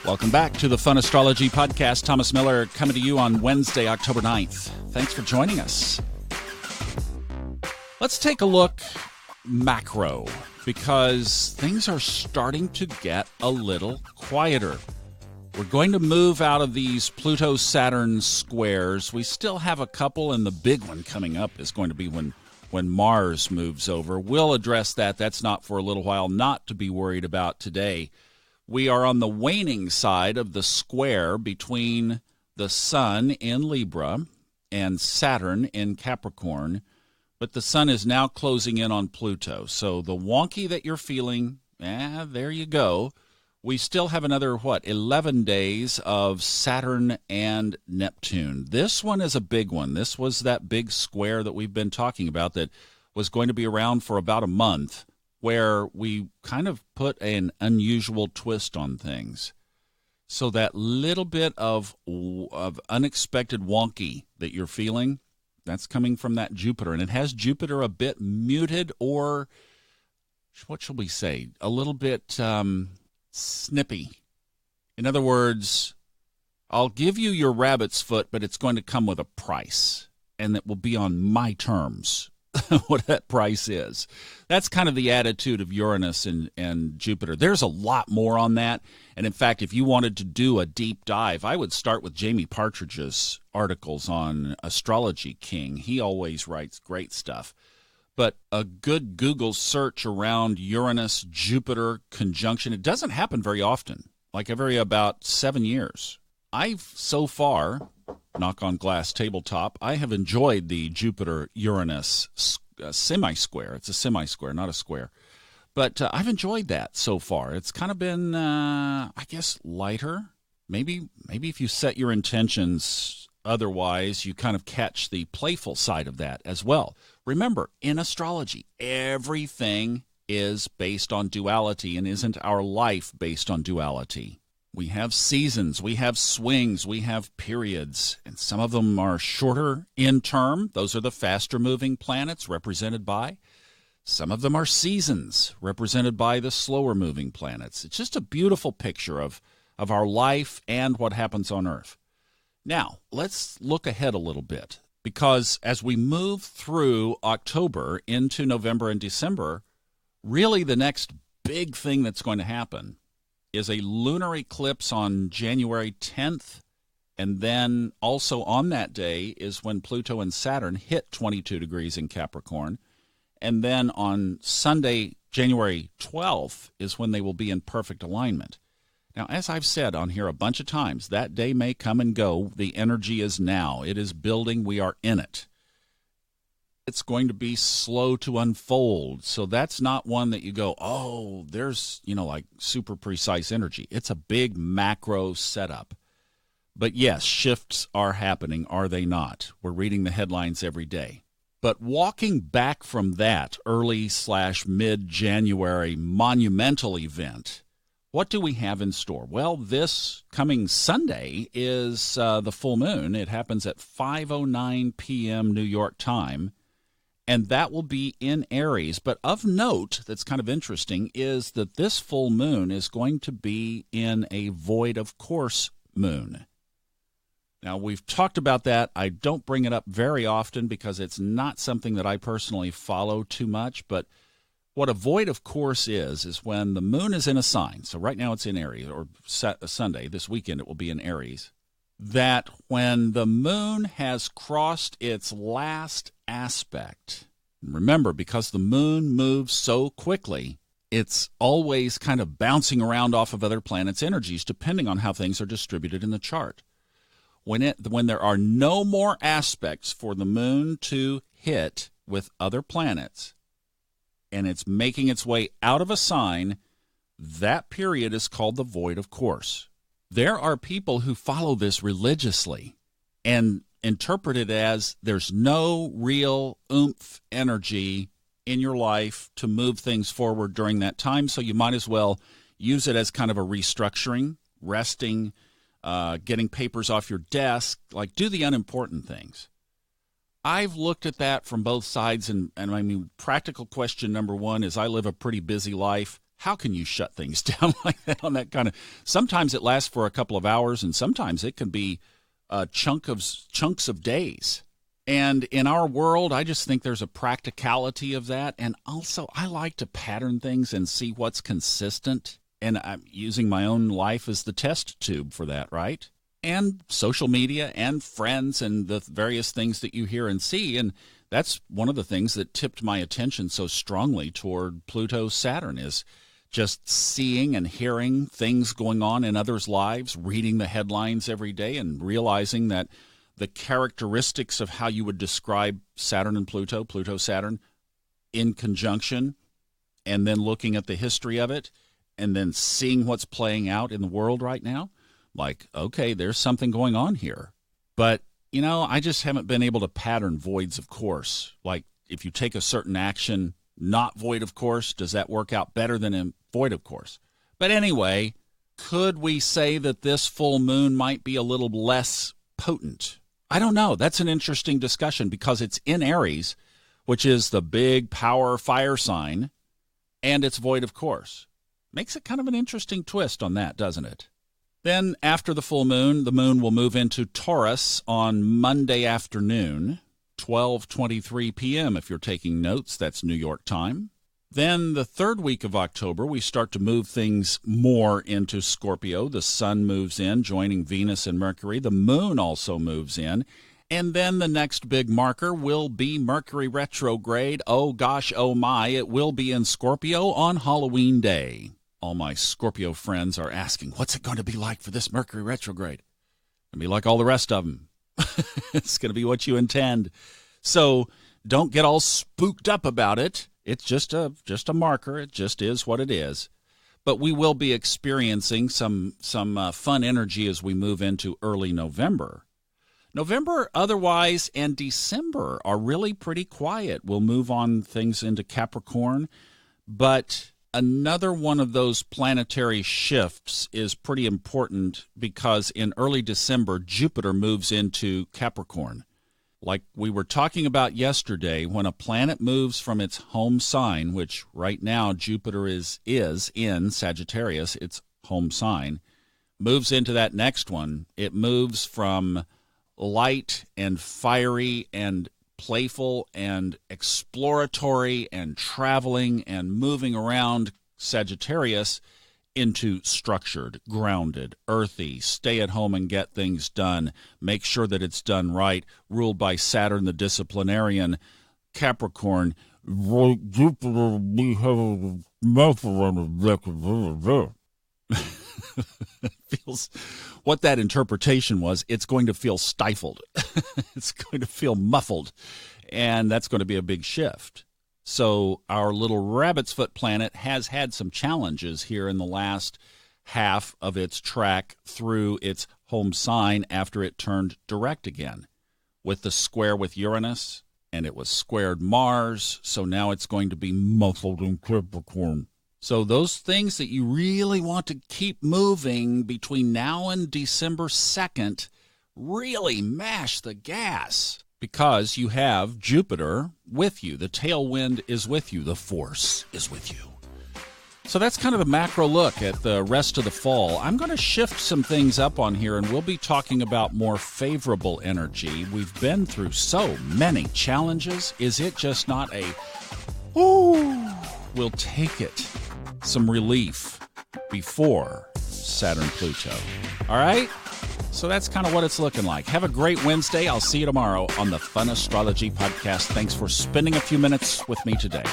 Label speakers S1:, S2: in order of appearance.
S1: Welcome back to the Fun Astrology Podcast. Thomas Miller coming to you on Wednesday, October 9th. Thanks for joining us. Let's take a look macro, because things are starting to get a little quieter. We're going to move out of these Pluto-Saturn squares. We still have a couple, and the big one coming up is going to be when Mars moves over. We'll address that. That's not for a little while, not to be worried about today. We are on the waning side of the square between the Sun in Libra and Saturn in Capricorn, but the Sun is now closing in on Pluto. So the wonky that you're feeling, there you go. We still have another, 11 days of Saturn and Neptune. This one is a big one. This was that big square that we've been talking about that was going to be around for about a month, where we kind of put an unusual twist on things. So that little bit of unexpected wonky that you're feeling, that's coming from that Jupiter. And it has Jupiter a bit muted, or what shall we say, a little bit snippy. In other words, I'll give you your rabbit's foot, but it's going to come with a price, and it will be on my terms. What that price is. That's kind of the attitude of Uranus and Jupiter. There's a lot more on that. And in fact, if you wanted to do a deep dive, I would start with Jamie Partridge's articles on Astrology King. He always writes great stuff. But a good Google search around Uranus-Jupiter conjunction, it doesn't happen very often, like every about 7 years. I've so far, knock on glass tabletop, I have enjoyed the Jupiter-Uranus semi-square. It's a semi-square, not a square. But I've enjoyed that so far. It's kind of been, I guess, lighter. Maybe if you set your intentions otherwise, you kind of catch the playful side of that as well. Remember, in astrology, everything is based on duality, and isn't our life based on duality? We have seasons, we have swings, we have periods, and some of them are shorter in term. Those are the faster-moving planets represented by. Some of them are seasons represented by the slower-moving planets. It's just a beautiful picture of our life and what happens on Earth. Now, let's look ahead a little bit, because as we move through October into November and December, really the next big thing that's going to happen is a lunar eclipse on January 10th, and then also on that day is when Pluto and Saturn hit 22 degrees in Capricorn, and then on Sunday, January 12th, is when they will be in perfect alignment. Now, as I've said on here a bunch of times, that day may come and go. The energy is now. It is building. We are in it. It's going to be slow to unfold. So that's not one that you go, oh, there's, like super precise energy. It's a big macro setup. But yes, shifts are happening, are they not? We're reading the headlines every day. But walking back from that early/mid-January monumental event, what do we have in store? Well, this coming Sunday is the full moon. It happens at 5:09 p.m. New York time. And that will be in Aries. But of note, that's kind of interesting, is that this full moon is going to be in a void of course moon. Now, we've talked about that. I don't bring it up very often because it's not something that I personally follow too much. But what a void of course is when the moon is in a sign. So right now it's in Aries, or Sunday. This weekend it will be in Aries. That when the moon has crossed its last aspect, remember, because the moon moves so quickly, it's always kind of bouncing around off of other planets' energies depending on how things are distributed in the chart. When there are no more aspects for the moon to hit with other planets, and it's making its way out of a sign, that period is called the void of course. There are people who follow this religiously and interpret it as there's no real oomph energy in your life to move things forward during that time, so you might as well use it as kind of a restructuring, resting, getting papers off your desk, like do the unimportant things. I've looked at that from both sides, and I mean, practical question number one is I live a pretty busy life. How can you shut things down like that on that kind of? Sometimes it lasts for a couple of hours, and sometimes it can be chunks of days. And in our world, I just think there's a practicality of that. And also, I like to pattern things and see what's consistent. And I'm using my own life as the test tube for that, right? And social media and friends and the various things that you hear and see. And that's one of the things that tipped my attention so strongly toward Pluto-Saturn is just seeing and hearing things going on in others' lives, reading the headlines every day and realizing that the characteristics of how you would describe Saturn and Pluto, Pluto-Saturn, in conjunction, and then looking at the history of it, and then seeing what's playing out in the world right now, like, okay, there's something going on here. But, I just haven't been able to pattern voids of course. Like, if you take a certain action, not void of course, does that work out better than in void of course? But anyway, could we say that this full moon might be a little less potent? I don't know. That's an interesting discussion because it's in Aries, which is the big power fire sign, and it's void of course. Makes it kind of an interesting twist on that, doesn't it? Then after the moon will move into Taurus on Monday afternoon, 12:23 p.m. if you're taking notes. That's New York time. Then the third week of October, we start to move things more into Scorpio. The sun moves in, joining Venus and Mercury. The moon also moves in. And then the next big marker will be Mercury retrograde. Oh gosh, oh my, it will be in Scorpio on Halloween Day. All my Scorpio friends are asking, what's it going to be like for this Mercury retrograde? It's going to be like all the rest of them. It's going to be what you intend. So don't get all spooked up about it. It's just a marker. It just is what it is. But we will be experiencing some fun energy as we move into early November. November otherwise and December are really pretty quiet. We'll move on things into Capricorn. But another one of those planetary shifts is pretty important because in early December, Jupiter moves into Capricorn. Like we were talking about yesterday, when a planet moves from its home sign, which right now Jupiter is in Sagittarius, its home sign, moves into that next one, it moves from light and fiery and playful and exploratory and traveling and moving around Sagittarius into structured, grounded, earthy, stay at home and get things done, make sure that it's done right, ruled by Saturn the disciplinarian. Capricorn, Jupiter, we have a feels what that interpretation was. It's going to feel stifled. It's going to feel muffled, and that's going to be a big shift. So our little rabbit's foot planet has had some challenges here in the last half of its track through its home sign after it turned direct again with the square with Uranus, and it was squared Mars, so now it's going to be muffled in Capricorn. So those things that you really want to keep moving between now and December 2nd, really mash the gas because you have Jupiter with you. The tailwind is with you. The force is with you. So that's kind of a macro look at the rest of the fall. I'm going to shift some things up on here, and we'll be talking about more favorable energy. We've been through so many challenges. Is it just not a, ooh, we'll take it, some relief before Saturn-Pluto? All right? So that's kind of what it's looking like. Have a great Wednesday. I'll see you tomorrow on the Fun Astrology Podcast. Thanks for spending a few minutes with me today.